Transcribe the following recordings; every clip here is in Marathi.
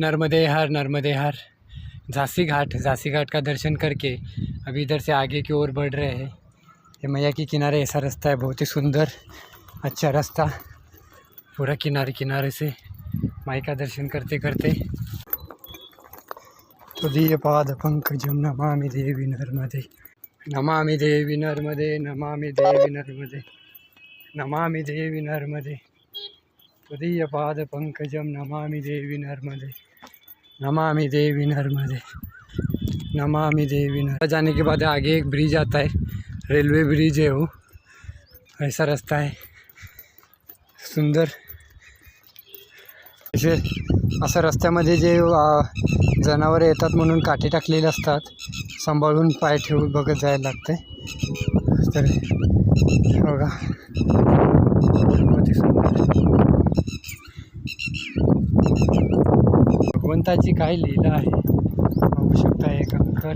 नर्मदे हर। झांसी घाट का दर्शन करके अभी इधर से आगे की ओर बढ़ रहे हैं। ये मैया के किनारे ऐसा रास्ता है, बहुत ही सुंदर अच्छा रास्ता। पूरा किनारे से माई का दर्शन करते करते तुदीय पाद पंकजम नमामि देवी नर्मदे, नमामि देवी नर्मदे, नमामि देवी नर्मदे, नमामि देवी नर्मदे। तुदीय पाद पंकजम नमामि देवी नर्मदे, नमामि देवी नर्मदे, नमामि देवी नर्मदे। जाने के बाद आगे एक ब्रिज आता है, रेलवे ब्रिज है वो, ऐसा रास्ता है सुंदर। अशा रस्त्यामध्ये जे जनावरे येतात म्हणून काठी टाकलेले असतात, सांभाळून पाय ठेवून बघत जायला लागते। तर बघा भगवंताची काय लीला आहे, बघू शकता। एक अंकर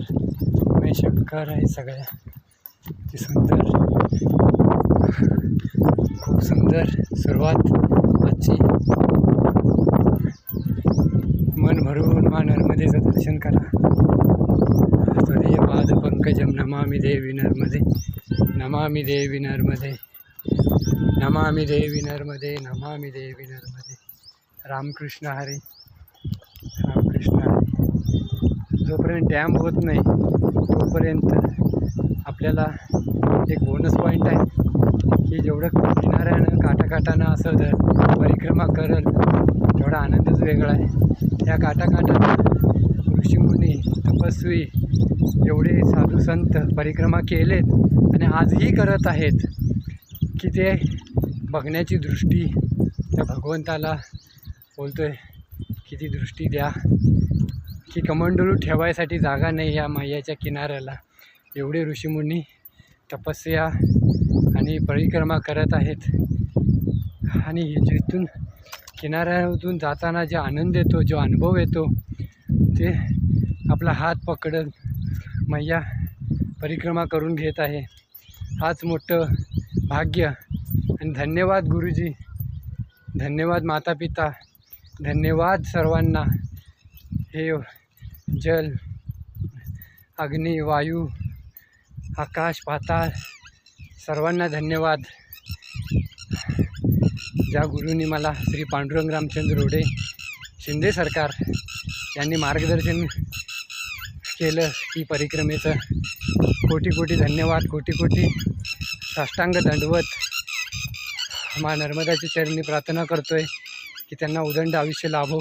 में शंकर आहे, सगळ्या ती सुंदर, खूप सुंदर सुरुवात आजची। मन भरून मां नर्मदेचं दर्शन करा। तुदीय पाद पंकजम नमामि देवी नर्मदे, नमामि देवी नर्मदे, नमामि देवी नर्मदे, नमामि देवी नर्मदे। रामकृष्ण हरी, रामकृष्ण हरी। जोपर्यंत डॅम होत नाही तोपर्यंत आपल्याला एक बोनस पॉईंट आहे की जेवढं किनाऱ्यानं काठाकाठानं असं परिक्रमा करल तेवढा आनंदच वेगळा आहे। या काठाकाठानं ऋषीमुनी तपस्वी एवढे साधू संत परिक्रमा केलेत आणि आजही करत आहेत की ते बघण्याची दृष्टी त्या भगवंताला बोलतोय की ती दृष्टी द्या, की कमंडलू ठेवायसाठी जागा नाही या मैयाच्या किनाऱ्याला। एवढे ऋषीमुनी तपस्या आणि परिक्रमा करत आहेत आणि जिथून किनाऱ्यातून जाताना जे आनंद येतो, जो अनुभव येतो, ते आपला हात पकडत मैया परिक्रमा करून घेत आहे। हाच मोठं भाग्य आणि धन्यवाद गुरुजी, धन्यवाद माता पिता, धन्यवाद सर्वांना। हे जल, अग्नी, वायू, आकाश, पाताळ सर्वांना धन्यवाद। ज्या गुरूंनी मला श्री पांडुरंग रामचंद्र रोडे शिंदे सरकार यांनी मार्गदर्शन केलं की परिक्रमेचं, कोटी कोटी धन्यवाद, कोटी कोटी साष्टांग दंडवत मां नर्मदाच्या चरणी प्रार्थना करतोय की त्यांना उदंड आयुष्य लाभो।